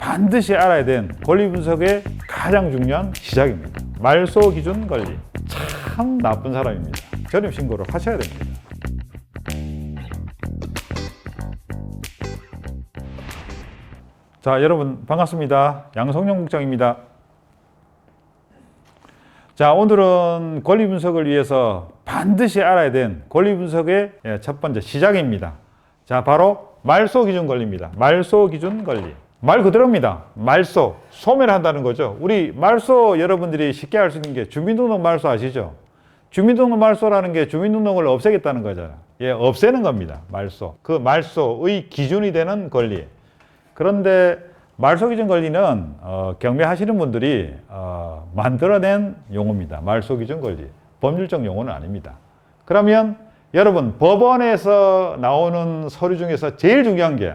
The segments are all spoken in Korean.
반드시 알아야 된 권리 분석의 가장 중요한 시작입니다. 말소 기준 권리. 참 나쁜 사람입니다. 전입신고를 하셔야 됩니다. 자, 여러분 반갑습니다. 양성룡 국장입니다. 자, 오늘은 권리 분석을 위해서 반드시 알아야 된 권리 분석의 첫 번째 시작입니다. 자, 바로 말소 기준 권리입니다. 말소 기준 권리. 말 그대로입니다. 말소, 소매를 한다는 거죠. 우리 말소 여러분들이 쉽게 알 수 있는 게 주민등록 말소 아시죠? 주민등록 말소라는 게 주민등록을 없애겠다는 거잖아요. 예, 없애는 겁니다. 말소. 그 말소의 기준이 되는 권리. 그런데 말소 기준 권리는 경매하시는 분들이 만들어낸 용어입니다. 말소 기준 권리. 법률적 용어는 아닙니다. 그러면 여러분 법원에서 나오는 서류 중에서 제일 중요한 게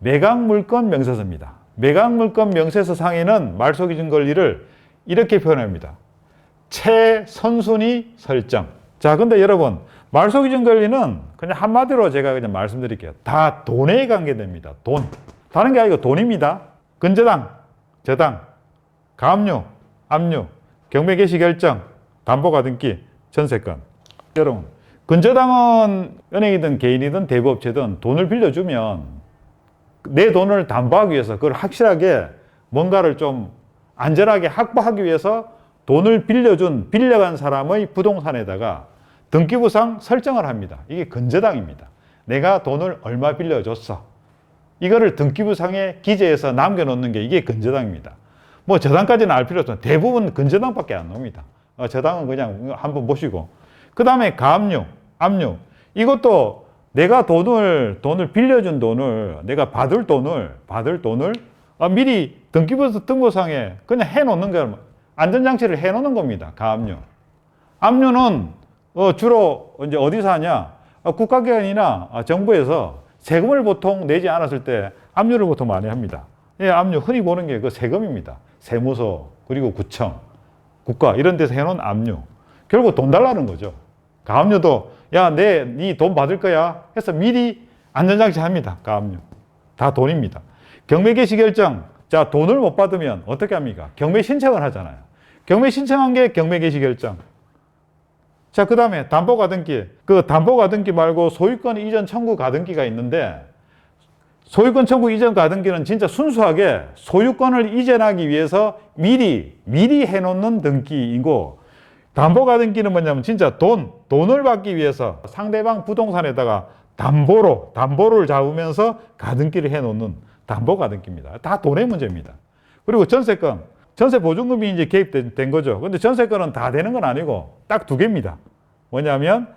매각물건 명세서입니다. 매각물건 명세서 상에는 말소 기준 권리를 이렇게 표현합니다. 최선순위 설정. 자, 근데 여러분 말소 기준 권리는 그냥 한마디로 제가 그냥 말씀드릴게요. 다 돈에 관계됩니다. 돈. 다른 게 아니고 돈입니다. 근저당, 저당, 가압류, 압류, 경매 개시 결정, 담보 가등기, 전세권. 여러분, 근저당은 은행이든 개인이든 대부업체든 돈을 빌려주면 내 돈을 담보하기 위해서 그걸 확실하게 뭔가를 좀 안전하게 확보하기 위해서 돈을 빌려간 사람의 부동산에다가 등기부상 설정을 합니다. 이게 근저당입니다. 내가 돈을 얼마 빌려줬어. 이거를 등기부상에 기재해서 남겨놓는 게 이게 근저당입니다. 뭐 저당까지는 알 필요 없어요. 대부분 근저당밖에 안 나옵니다. 저당은 그냥 한번 보시고. 그 다음에 가압류, 압류. 이것도 내가 돈을 빌려준 돈을 내가 받을 돈을 미리 등기부상에 그냥 해놓는 거 안전장치를 해놓는 겁니다. 가압류. 압류는 주로 이제 어디서 하냐? 국가기관이나 정부에서 세금을 보통 내지 않았을 때 압류를 보통 많이 합니다. 예, 압류 흔히 보는 게 그 세금입니다. 세무서 그리고 구청, 국가 이런 데서 해놓은 압류. 결국 돈 달라는 거죠. 가압류도 야, 네 돈 받을 거야 해서 미리 안전장치 합니다. 가압류. 다 돈입니다. 경매 개시 결정. 자, 돈을 못 받으면 어떻게 합니까? 경매 신청을 하잖아요. 경매 신청한 게 경매 개시 결정. 자, 그 다음에 담보 가등기. 그 담보 가등기 말고 소유권 이전 청구 가등기가 있는데 소유권 청구 이전 가등기는 진짜 순수하게 소유권을 이전하기 위해서 미리 해놓는 등기이고 담보 가등기는 뭐냐면 진짜 돈을 받기 위해서 상대방 부동산에다가 담보를 잡으면서 가등기를 해놓는 담보 가등기입니다. 다 돈의 문제입니다. 그리고 전세권. 전세 보증금이 이제 개입된 거죠. 근데 전세권은 다 되는 건 아니고 딱 두 개입니다. 뭐냐면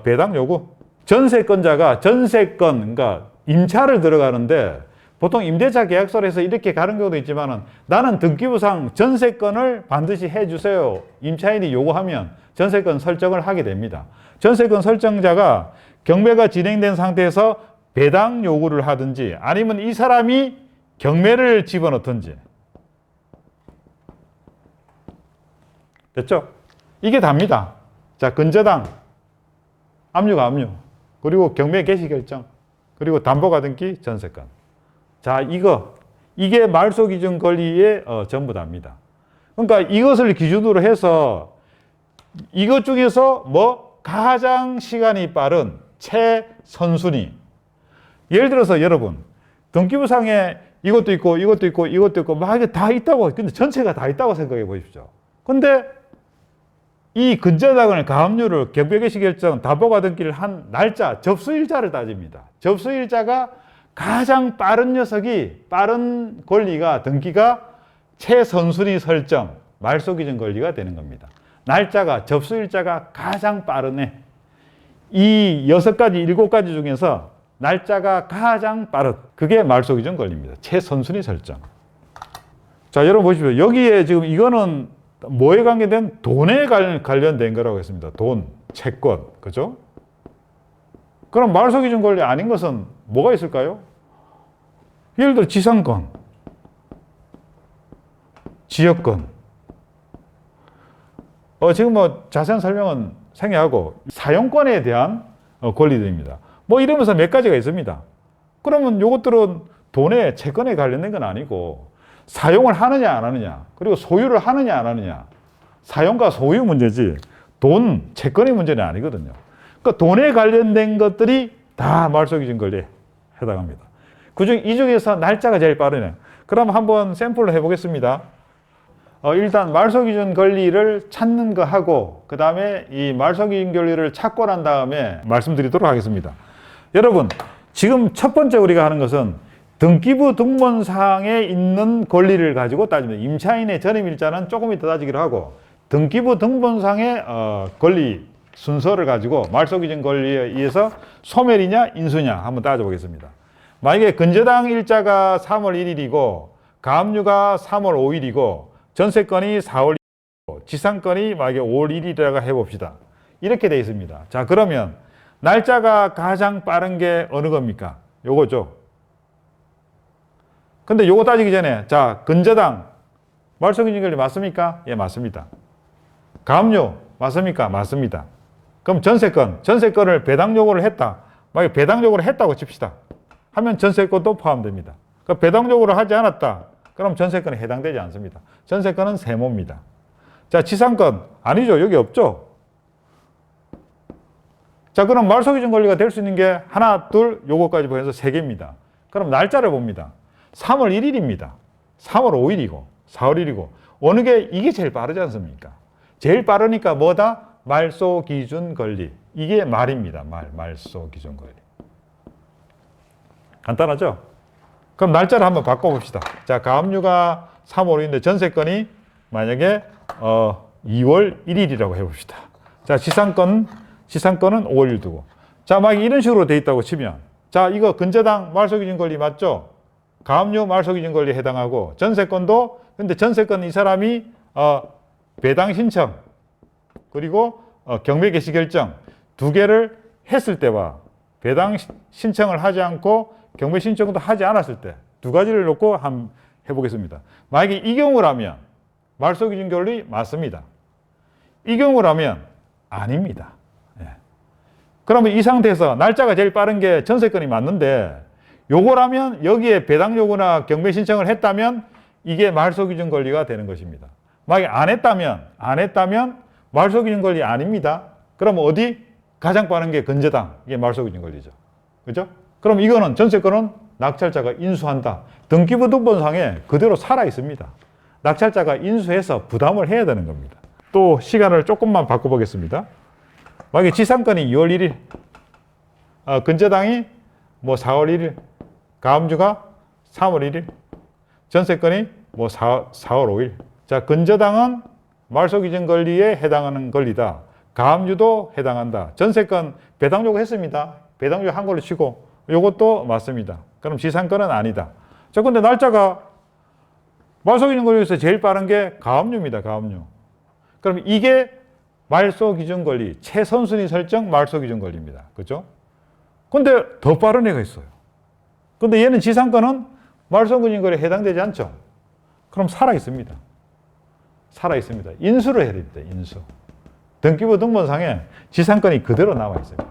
배당 요구. 전세권자가 그러니까 임차를 들어가는데 보통 임대차 계약서를 해서 이렇게 가는 경우도 있지만은 나는 등기부상 전세권을 반드시 해주세요. 임차인이 요구하면 전세권 설정을 하게 됩니다. 전세권 설정자가 경매가 진행된 상태에서 배당 요구를 하든지 아니면 이 사람이 경매를 집어넣든지. 됐죠? 이게 답니다. 자, 근저당, 압류가 압류, 그리고 경매 개시 결정, 그리고 담보 가등기, 전세권. 자, 이게 말소 기준 권리의 전부 다입니다. 그러니까 이것을 기준으로 해서 이것 중에서 가장 시간이 빠른 최선순위. 예를 들어서 여러분, 등기부상에 이것도 있고 막 이게 다 있다고, 근데 전체가 다 있다고 생각해 보십시오. 근데 이 근저당을 가압류를 경매 개시 결정, 담보 가등기를 한 날짜, 접수일자를 따집니다. 접수일자가 가장 빠른 빠른 권리가 등기가 최선순위 설정, 말소 기준 권리가 되는 겁니다. 날짜가, 접수일자가 가장 빠르네. 이 6가지, 7가지 중에서 날짜가 가장 빠른, 그게 말소 기준 권리입니다. 최선순위 설정. 자, 여러분 보십시오. 여기에 지금 이거는 뭐에 관계된? 돈에 관련된 거라고 했습니다. 돈, 채권, 그죠? 그럼 말소 기준 권리 아닌 것은 뭐가 있을까요? 예를 들어 지상권, 지역권. 지금 자세한 설명은 생략하고 사용권에 대한 권리들입니다. 이러면서 몇 가지가 있습니다. 그러면 이것들은 돈에, 채권에 관련된 건 아니고 사용을 하느냐 안 하느냐, 그리고 소유를 하느냐 안 하느냐. 사용과 소유 문제지 돈, 채권의 문제는 아니거든요. 그러니까 돈에 관련된 것들이 다 말소기준 권리에 해당합니다. 그중 이 중에서 날짜가 제일 빠르네요. 그럼 한번 샘플로 해보겠습니다. 일단 말소기준 권리를 찾는 거 하고 그 다음에 이 말소기준 권리를 찾고 난 다음에 말씀드리도록 하겠습니다. 여러분, 지금 첫 번째 우리가 하는 것은 등기부 등본상에 있는 권리를 가지고 따집니다. 임차인의 전입일자는 조금 이따 따지기로 하고 등기부 등본상의 권리 순서를 가지고 말소기준 권리에 의해서 소멸이냐 인수냐 한번 따져보겠습니다. 만약에 근저당 일자가 3월 1일이고 가압류가 3월 5일이고 전세건이 4월 1일이고 지상건이 만약에 5월 1일이라고 해봅시다. 이렇게 되어 있습니다. 자, 그러면 날짜가 가장 빠른 게 어느 겁니까? 요거죠. 근데 요거 따지기 전에 자, 근저당 말소기준 권리 맞습니까? 예, 맞습니다. 가압류 맞습니까? 맞습니다. 그럼 전세건을 배당 요구를 했다. 만약에 배당 요구를 했다고 칩시다. 하면 전세건도 포함됩니다. 그러니까 배당 요구를 하지 않았다. 그럼 전세건에 해당되지 않습니다. 전세건은 세모입니다. 자, 지상건 아니죠. 여기 없죠. 자, 그럼 말소기준 권리가 될 수 있는 게 하나, 둘, 요거까지 보면서 세 개입니다. 그럼 날짜를 봅니다. 3월 1일입니다. 3월 5일이고 4월 1일이고 어느 게 이게 제일 빠르지 않습니까? 제일 빠르니까 뭐다? 말소기준 권리. 이게 말입니다. 말소기준 권리. 간단하죠? 그럼 날짜를 한번 바꿔봅시다. 자, 가압류가 3월 5일인데 전세건이 만약에 2월 1일이라고 해봅시다. 자, 지상건은 5월 1일 두고. 자, 만약에 이런 식으로 돼 있다고 치면 자, 이거 근저당 말소기준 권리 맞죠? 가압류 말소기준 권리에 해당하고 전세건도 근데 전세건 이 사람이 배당 신청 그리고 경매 개시 결정 두 개를 했을 때와 배당 신청을 하지 않고 경매 신청도 하지 않았을 때 두 가지를 놓고 한번 해보겠습니다. 만약에 이 경우라면 말소기준 권리 맞습니다. 이 경우라면 아닙니다. 예. 그러면 이 상태에서 날짜가 제일 빠른 게 전세건이 맞는데 요거라면 여기에 배당 요구나 경매 신청을 했다면 이게 말소기준 권리가 되는 것입니다. 만약에 안 했다면 말소기준 권리 아닙니다. 그럼 어디? 가장 빠른 게 근저당. 이게 말소기준 권리죠. 그죠? 그럼 이거는 전세건은 낙찰자가 인수한다. 등기부 등본상에 그대로 살아 있습니다. 낙찰자가 인수해서 부담을 해야 되는 겁니다. 또 시간을 조금만 바꿔보겠습니다. 만약에 지상건이 2월 1일, 근저당이 뭐 4월 1일, 가압류가 3월 1일, 전세건이 뭐 4월 5일. 자, 근저당은 말소기준 권리에 해당하는 권리다. 가압류도 해당한다. 전세건 배당 요구했습니다. 배당 요구 한 걸로 치고 요것도 맞습니다. 그럼 지상건은 아니다. 자, 근데 날짜가 말소기준 권리에서 제일 빠른 게 가압류입니다. 가압류. 그럼 이게 말소기준 권리, 최선순위 설정 말소기준 권리입니다. 그죠? 근데 더 빠른 애가 있어요. 근데 얘는 지상건은 말소기준 권리에 해당되지 않죠? 그럼 살아 있습니다. 살아 있습니다. 인수를 해야 됩니다. 인수. 등기부 등본상에 지상건이 그대로 나와 있습니다.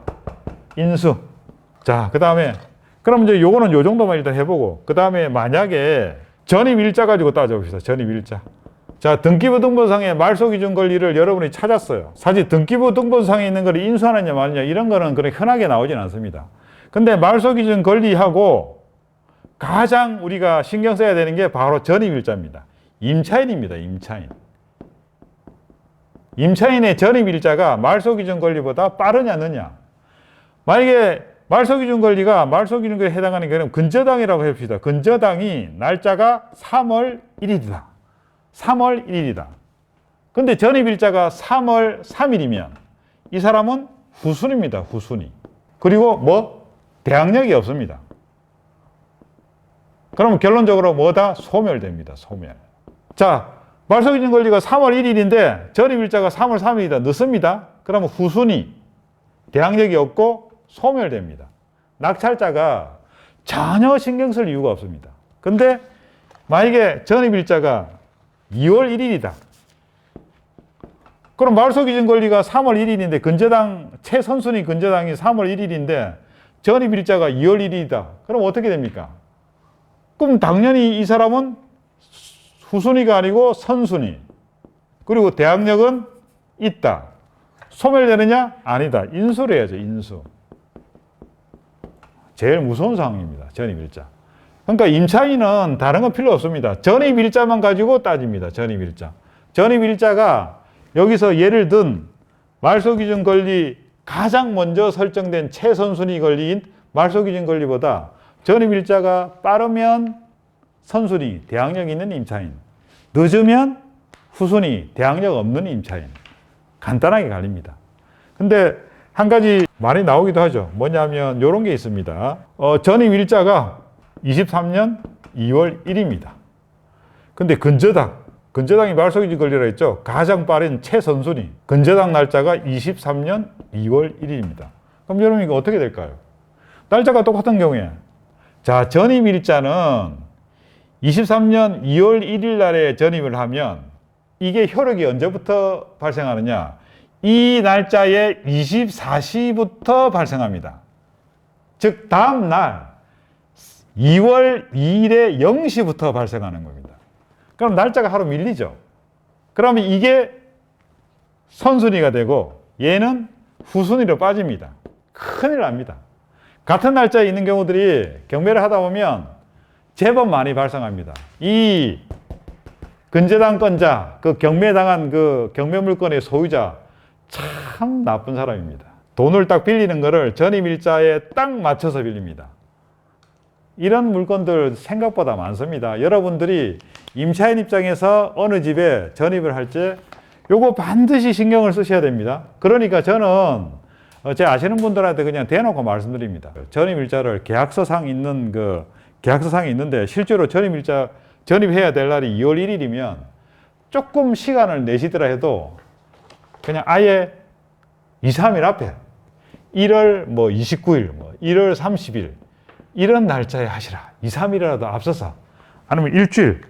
인수. 자, 그 다음에 그럼 이제 요거는 요 정도만 일단 해보고 그 다음에 만약에 전입일자 가지고 따져봅시다. 전입일자. 자, 등기부 등본상의 말소기준 권리를 여러분이 찾았어요. 사실 등기부 등본상에 있는 걸 인수하느냐 마느냐 이런 거는 그렇게 흔하게 나오진 않습니다. 근데 말소기준 권리하고 가장 우리가 신경 써야 되는 게 바로 전입일자입니다. 임차인입니다. 임차인. 임차인의 전입일자가 말소기준 권리보다 빠르냐 느냐. 만약에 말소기준 권리가 말소기준 권리에 해당하는 경우는 근저당이라고 해봅시다. 근저당이 날짜가 3월 1일이다. 3월 1일이다. 근데 전입일자가 3월 3일이면 이 사람은 후순입니다. 후순위. 그리고 뭐? 대항력이 없습니다. 그러면 결론적으로 뭐다? 소멸됩니다. 소멸. 자, 말소기준 권리가 3월 1일인데 전입일자가 3월 3일이다. 늦습니다. 그러면 후순위. 대항력이 없고 소멸됩니다. 낙찰자가 전혀 신경 쓸 이유가 없습니다. 근데 만약에 전입일자가 2월 1일이다. 그럼 말소기준 권리가 3월 1일인데 근저당 최선순위 근저당이 3월 1일인데 전입일자가 2월 1일이다. 그럼 어떻게 됩니까? 그럼 당연히 이 사람은 후순위가 아니고 선순위. 그리고 대항력은 있다. 소멸되느냐? 아니다. 인수를 해야죠. 인수. 제일 무서운 상황입니다. 전입일자. 그러니까 임차인은 다른 건 필요 없습니다. 전입일자만 가지고 따집니다. 전입일자. 전입일자가 여기서 예를 든 말소기준 권리 가장 먼저 설정된 최선순위 권리인 말소기준 권리보다 전입일자가 빠르면 선순위, 대항력 있는 임차인, 늦으면 후순위, 대항력 없는 임차인. 간단하게 갈립니다. 근데 한 가지 말이 나오기도 하죠. 뭐냐면 이런 게 있습니다. 전입일자가 23년 2월 1일입니다. 근데 근저당이 말소기준 권리라 했죠. 가장 빠른 최선순위. 근저당 날짜가 23년 2월 1일입니다. 그럼 여러분 이거 어떻게 될까요? 날짜가 똑같은 경우에 자, 전입일자는 23년 2월 1일 날에 전입을 하면 이게 효력이 언제부터 발생하느냐? 이 날짜의 24시부터 발생합니다. 즉 다음 날 2월 2일의 0시부터 발생하는 겁니다. 그럼 날짜가 하루 밀리죠. 그러면 이게 선순위가 되고 얘는 후순위로 빠집니다. 큰일 납니다. 같은 날짜에 있는 경우들이 경매를 하다 보면 제법 많이 발생합니다. 이 근저당권자, 그 경매당한 그 경매 물건의 소유자 참 나쁜 사람입니다. 돈을 딱 빌리는 거를 전입일자에 딱 맞춰서 빌립니다. 이런 물건들 생각보다 많습니다. 여러분들이 임차인 입장에서 어느 집에 전입을 할 때 요거 반드시 신경을 쓰셔야 됩니다. 그러니까 저는 제 아시는 분들한테 그냥 대놓고 말씀드립니다. 전입일자를 계약서상이 있는데 실제로 전입해야 될 날이 2월 1일이면 조금 시간을 내시더라 해도 그냥 아예 2, 3일 앞에 1월 29일, 1월 30일 이런 날짜에 하시라. 2, 3일이라도 앞서서 아니면 일주일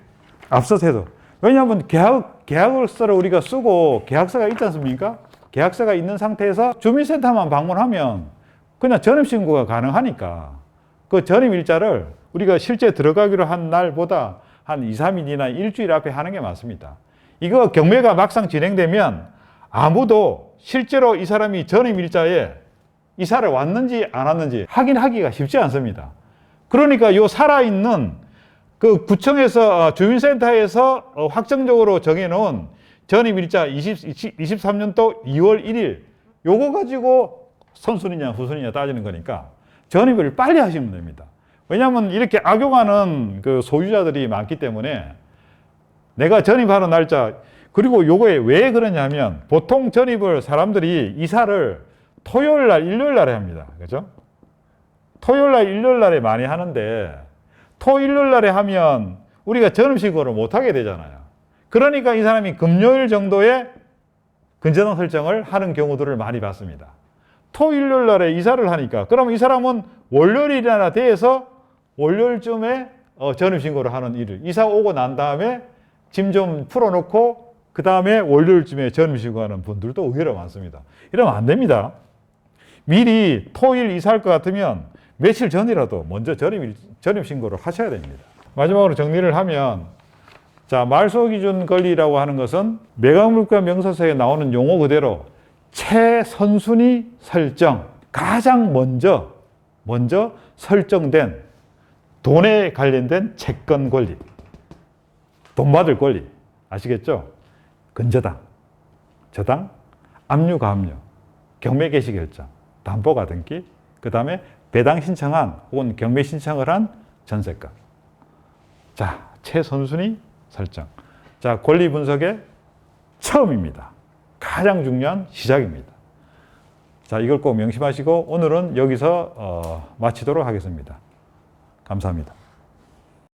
앞서서 해도 왜냐하면 계약서를 우리가 쓰고 계약서가 있지 않습니까? 계약서가 있는 상태에서 주민센터만 방문하면 그냥 전입신고가 가능하니까 그 전입일자를 우리가 실제 들어가기로 한 날보다 한 2, 3일이나 일주일 앞에 하는 게 맞습니다. 이거 경매가 막상 진행되면 아무도 실제로 이 사람이 전입일자에 이사를 왔는지 안 왔는지 확인하기가 쉽지 않습니다. 그러니까 요 살아있는 그 구청에서 주민센터에서 확정적으로 정해놓은 전입일자 23년도 2월 1일 요거 가지고 선순위냐 후순위냐 따지는 거니까 전입을 빨리 하시면 됩니다. 왜냐하면 이렇게 악용하는 그 소유자들이 많기 때문에 내가 전입하는 날짜 그리고 요거에 왜 그러냐면 보통 전입을 사람들이 이사를 토요일 날, 일요일 날에 합니다. 그죠? 토요일 날, 일요일 날에 많이 하는데 토요일, 일요일 날에 하면 우리가 전입신고를 못 하게 되잖아요. 그러니까 이 사람이 금요일 정도에 근저당 설정을 하는 경우들을 많이 봤습니다. 토요일, 일요일 날에 이사를 하니까 그러면 이 사람은 월요일이나 돼서 월요일쯤에 전입신고를 하는 일을 이사 오고 난 다음에 짐 좀 풀어놓고 그 다음에 월요일쯤에 전입신고하는 분들도 의외로 많습니다. 이러면 안 됩니다. 미리 토요일 이사할 것 같으면 며칠 전이라도 먼저 전입신고를 하셔야 됩니다. 마지막으로 정리를 하면 자, 말소기준 권리라고 하는 것은 매각물권 명세서에 나오는 용어 그대로 최선순위 설정, 가장 먼저 설정된 돈에 관련된 채권 권리, 돈 받을 권리 아시겠죠? 근저당, 저당, 압류, 가압류, 경매 개시 결정, 담보 가등기, 그 다음에 배당 신청한 혹은 경매 신청을 한 전세가. 자, 최선순위 설정. 자, 권리 분석의 처음입니다. 가장 중요한 시작입니다. 자, 이걸 꼭 명심하시고 오늘은 여기서 마치도록 하겠습니다. 감사합니다.